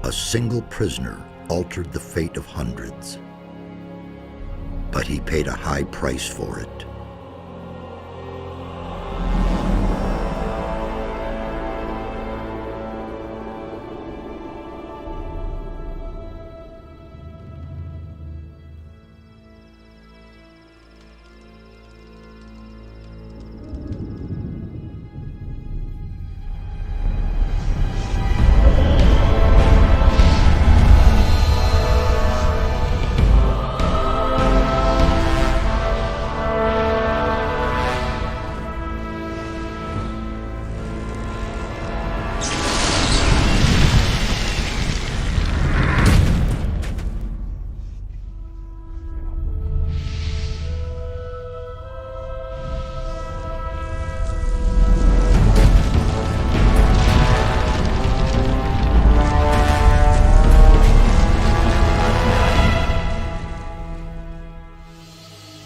A single prisoner altered the fate of hundreds, but he paid a high price for it.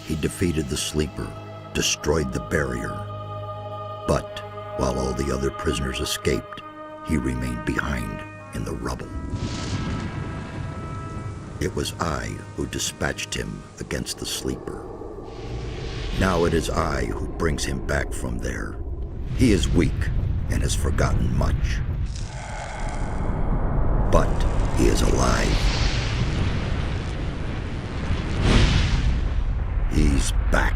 He defeated the Sleeper, destroyed the barrier. But while all the other prisoners escaped, he remained behind in the rubble. It was I who dispatched him against the Sleeper. Now it is I who brings him back from there. He is weak and has forgotten much. But he is alive. He's back.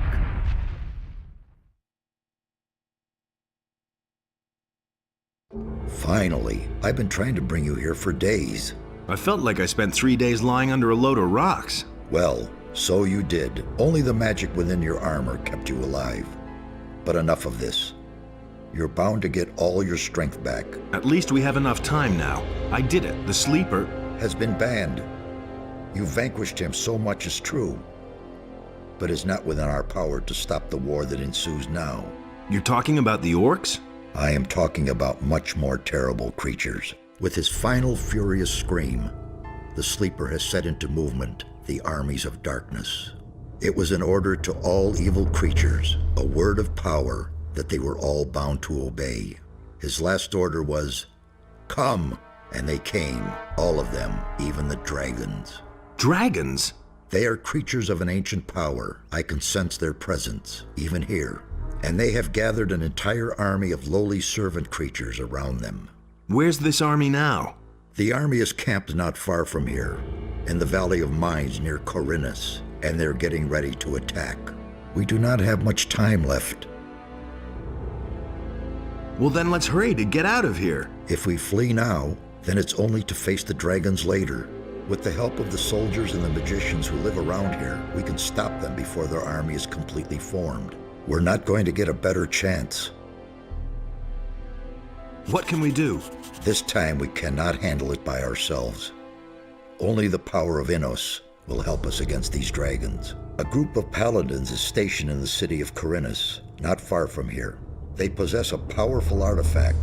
Finally, I've been trying to bring you here for days. I felt like I spent 3 days lying under a load of rocks. Well, so you did. Only the magic within your armor kept you alive. But enough of this. You're bound to get all your strength back. At least we have enough time now. I did it. The Sleeper has been banned. You vanquished him, so much is true. But it's not within our power to stop the war that ensues now. You're talking about the orcs? I am talking about much more terrible creatures. With his final furious scream, the Sleeper has set into movement the armies of darkness. It was an order to all evil creatures, a word of power that they were all bound to obey. His last order was, "Come!" And they came, all of them, even the dragons. Dragons? They are creatures of an ancient power. I can sense their presence, even here. And they have gathered an entire army of lowly servant creatures around them. Where's this army now? The army is camped not far from here, in the Valley of Mines near Corinus, and they're getting ready to attack. We do not have much time left. Well, then let's hurry to get out of here. If we flee now, then it's only to face the dragons later. With the help of the soldiers and the magicians who live around here, we can stop them before their army is completely formed. We're not going to get a better chance. What can we do? This time we cannot handle it by ourselves. Only the power of Innos will help us against these dragons. A group of paladins is stationed in the city of Corinus, not far from here. They possess a powerful artifact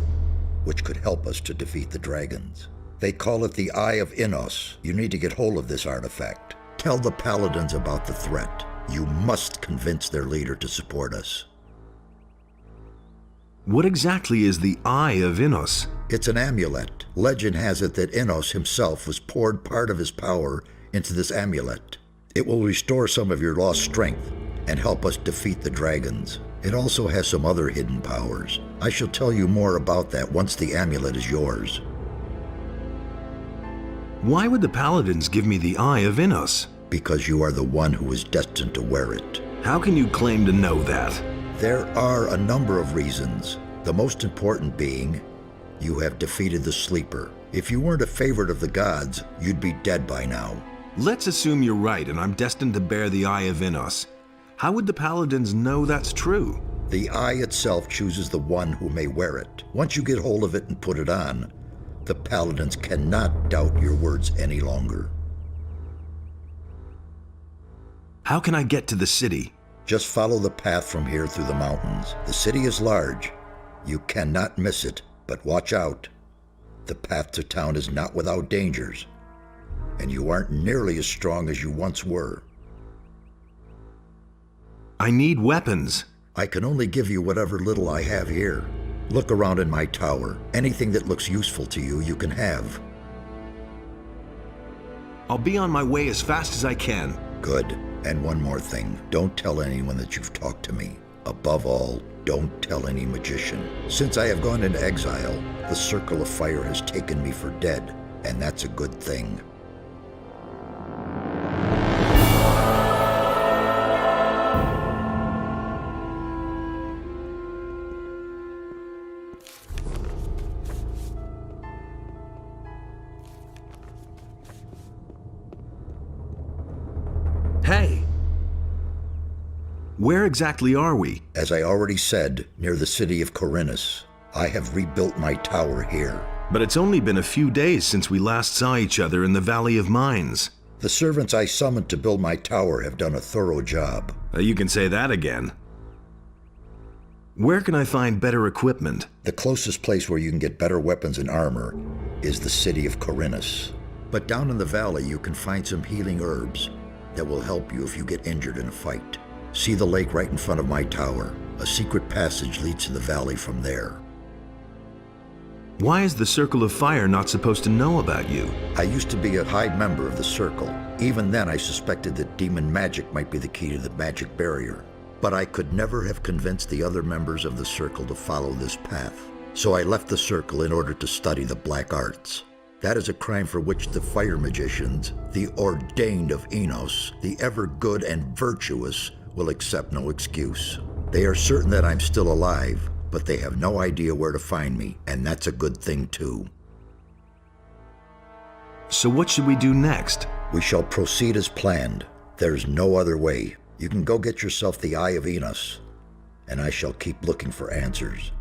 which could help us to defeat the dragons. They call it the Eye of Innos. You need to get hold of this artifact. Tell the paladins about the threat. You must convince their leader to support us. What exactly is the Eye of Innos? It's an amulet. Legend has it that Innos himself was poured part of his power into this amulet. It will restore some of your lost strength and help us defeat the dragons. It also has some other hidden powers. I shall tell you more about that once the amulet is yours. Why would the paladins give me the Eye of Innos? Because you are the one who is destined to wear it. How can you claim to know that? There are a number of reasons. The most important being, you have defeated the Sleeper. If you weren't a favorite of the gods, you'd be dead by now. Let's assume you're right and I'm destined to bear the Eye of Innos. How would the paladins know that's true? The eye itself chooses the one who may wear it. Once you get hold of it and put it on, the paladins cannot doubt your words any longer. How can I get to the city? Just follow the path from here through the mountains. The city is large. You cannot miss it, but watch out. The path to town is not without dangers, and you aren't nearly as strong as you once were. I need weapons. I can only give you whatever little I have here. Look around in my tower. Anything that looks useful to you, you can have. I'll be on my way as fast as I can. Good. And one more thing. Don't tell anyone that you've talked to me. Above all, don't tell any magician. Since I have gone into exile, the Circle of Fire has taken me for dead, and that's a good thing. Hey! Where exactly are we? As I already said, near the city of Corinus. I have rebuilt my tower here. But it's only been a few days since we last saw each other in the Valley of Mines. The servants I summoned to build my tower have done a thorough job. You can say that again. Where can I find better equipment? The closest place where you can get better weapons and armor is the city of Corinus. But down in the valley you can find some healing herbs that will help you if you get injured in a fight. See the lake right in front of my tower. A secret passage leads to the valley from there. Why is the Circle of Fire not supposed to know about you? I used to be a high member of the Circle. Even then I suspected that demon magic might be the key to the magic barrier. But I could never have convinced the other members of the Circle to follow this path. So I left the Circle in order to study the black arts. That is a crime for which the fire magicians, the ordained of Enos, the ever good and virtuous, will accept no excuse. They are certain that I'm still alive, but they have no idea where to find me, and that's a good thing too. So what should we do next? We shall proceed as planned. There's no other way. You can go get yourself the Eye of Enos, and I shall keep looking for answers.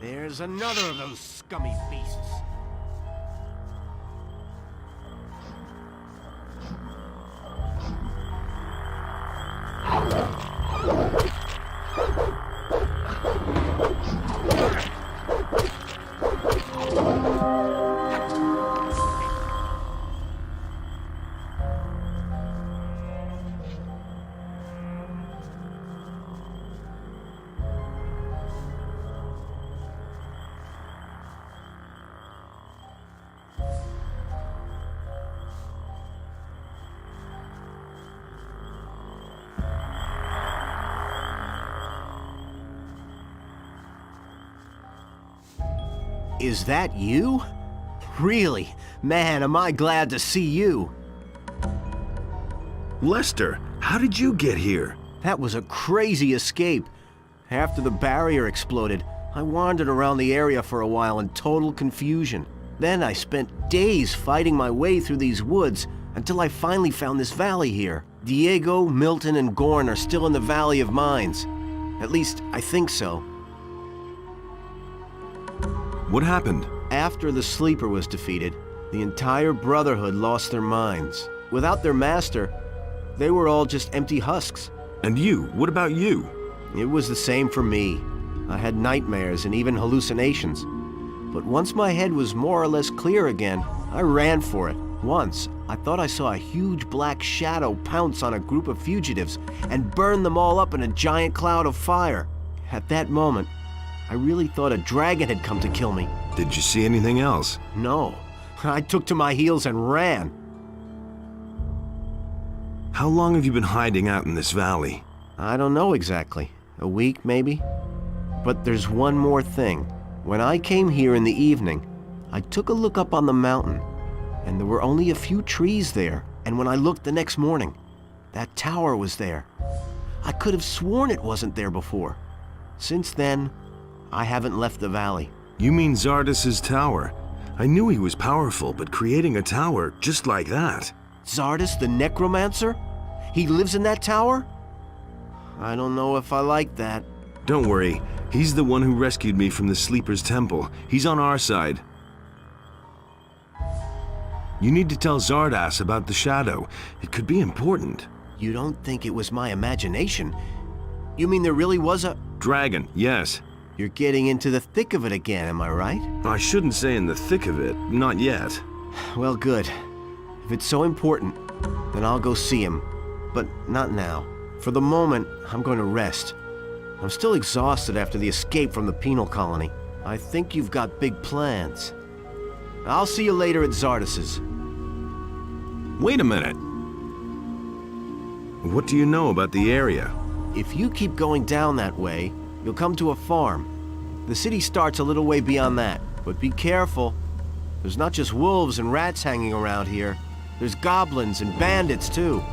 There's another of those scummy beasts. Is that you? Really? Man, am I glad to see you. Lester, how did you get here? That was a crazy escape. After the barrier exploded, I wandered around the area for a while in total confusion. Then I spent days fighting my way through these woods until I finally found this valley here. Diego, Milton, and Gorn are still in the Valley of Mines. At least, I think so. What happened? After the Sleeper was defeated, the entire Brotherhood lost their minds. Without their master, they were all just empty husks. And you? What about you? It was the same for me. I had nightmares and even hallucinations. But once my head was more or less clear again, I ran for it. Once, I thought I saw a huge black shadow pounce on a group of fugitives and burn them all up in a giant cloud of fire. At that moment, I really thought a dragon had come to kill me. Did you see anything else? No. I took to my heels and ran. How long have you been hiding out in this valley? I don't know exactly. A week, maybe? But there's one more thing. When I came here in the evening, I took a look up on the mountain, and there were only a few trees there. And when I looked the next morning, that tower was there. I could have sworn it wasn't there before. Since then, I haven't left the valley. You mean Zardas's tower? I knew he was powerful, but creating a tower just like that... Zardas the Necromancer? He lives in that tower? I don't know if I like that. Don't worry, he's the one who rescued me from the Sleeper's temple. He's on our side. You need to tell Zardas about the shadow. It could be important. You don't think it was my imagination? You mean there really was a... Dragon, yes. You're getting into the thick of it again, am I right? I shouldn't say in the thick of it, not yet. Well, good. If it's so important, then I'll go see him. But not now. For the moment, I'm going to rest. I'm still exhausted after the escape from the penal colony. I think you've got big plans. I'll see you later at Zardas's. Wait a minute. What do you know about the area? If you keep going down that way, you'll come to a farm. The city starts a little way beyond that, but be careful. There's not just wolves and rats hanging around here. There's goblins and bandits, too.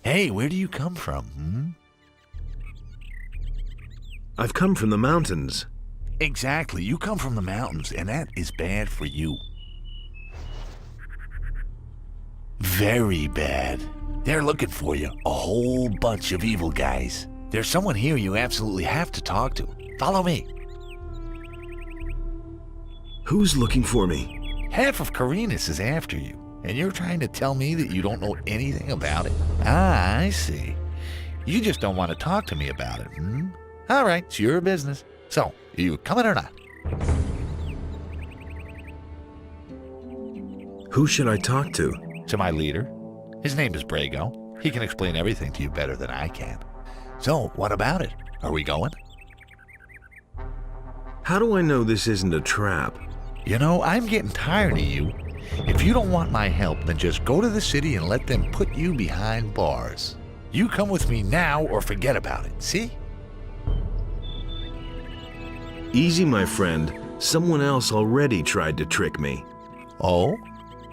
Hey, where do you come from, I've come from the mountains. Exactly, you come from the mountains, and that is bad for you. Very bad. They're looking for you, a whole bunch of evil guys. There's someone here you absolutely have to talk to. Follow me. Who's looking for me? Half of Carinus is after you, and you're trying to tell me that you don't know anything about it? Ah, I see. You just don't want to talk to me about it, All right, it's your business. So, are you coming or not? Who should I talk to? To my leader. His name is Brago. He can explain everything to you better than I can. So, what about it? Are we going? How do I know this isn't a trap? You know, I'm getting tired of you. If you don't want my help, then just go to the city and let them put you behind bars. You come with me now or forget about it, see? Easy, my friend. Someone else already tried to trick me. Oh?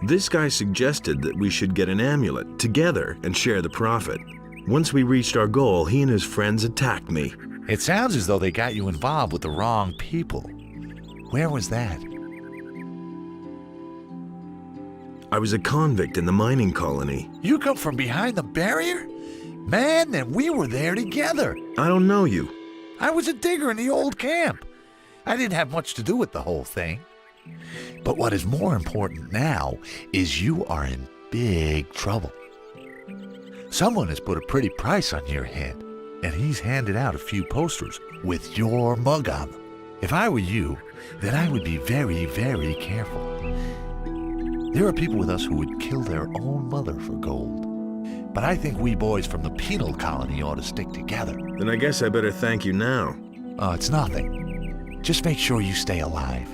This guy suggested that we should get an amulet together and share the profit. Once we reached our goal, he and his friends attacked me. It sounds as though they got you involved with the wrong people. Where was that? I was a convict in the mining colony. You come from behind the barrier? Man, then we were there together. I don't know you. I was a digger in the old camp. I didn't have much to do with the whole thing. But what is more important now is you are in big trouble. Someone has put a pretty price on your head, and he's handed out a few posters with your mug on them. If I were you, then I would be very, very careful. There are people with us who would kill their own mother for gold. But I think we boys from the penal colony ought to stick together. Then I guess I better thank you now. It's nothing. Just make sure you stay alive.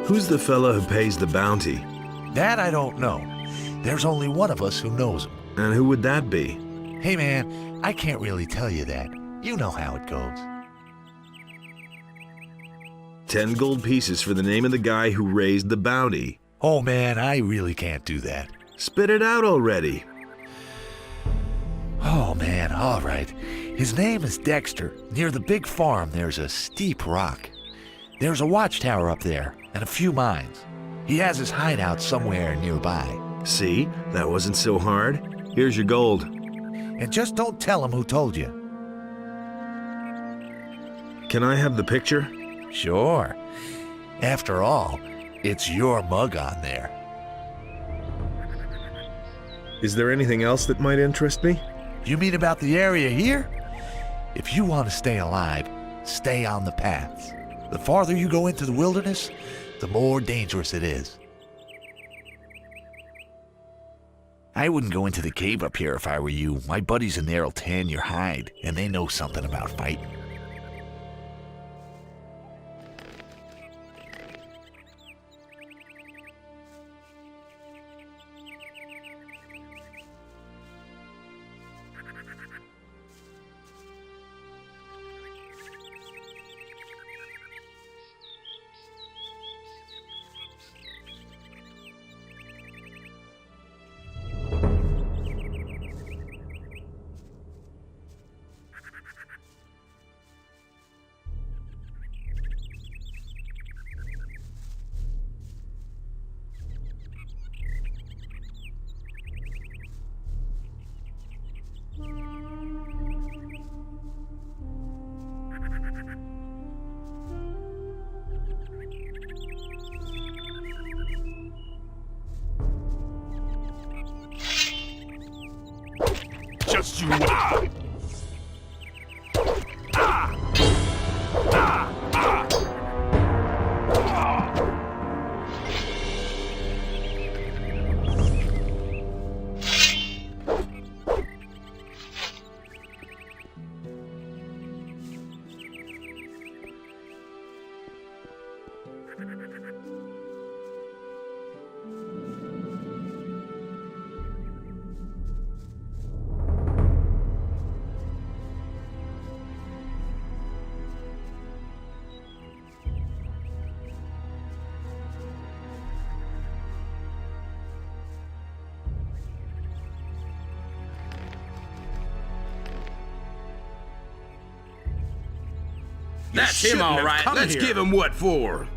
Who's the fella who pays the bounty? That I don't know. There's only one of us who knows him. And who would that be? Hey man, I can't really tell you that. You know how it goes. 10 gold pieces for the name of the guy who raised the bounty. Oh man, I really can't do that. Spit it out already. Oh man, all right. His name is Dexter. Near the big farm, there's a steep rock. There's a watchtower up there and a few mines. He has his hideout somewhere nearby. See? That wasn't so hard. Here's your gold. And just don't tell him who told you. Can I have the picture? Sure. After all, it's your mug on there. Is there anything else that might interest me? You mean about the area here? If you want to stay alive, stay on the paths. The farther you go into the wilderness, the more dangerous it is. I wouldn't go into the cave up here if I were you. My buddies in there'll tan your hide, and they know something about fighting. Just you wait. That's him, all right. Let's give him what for.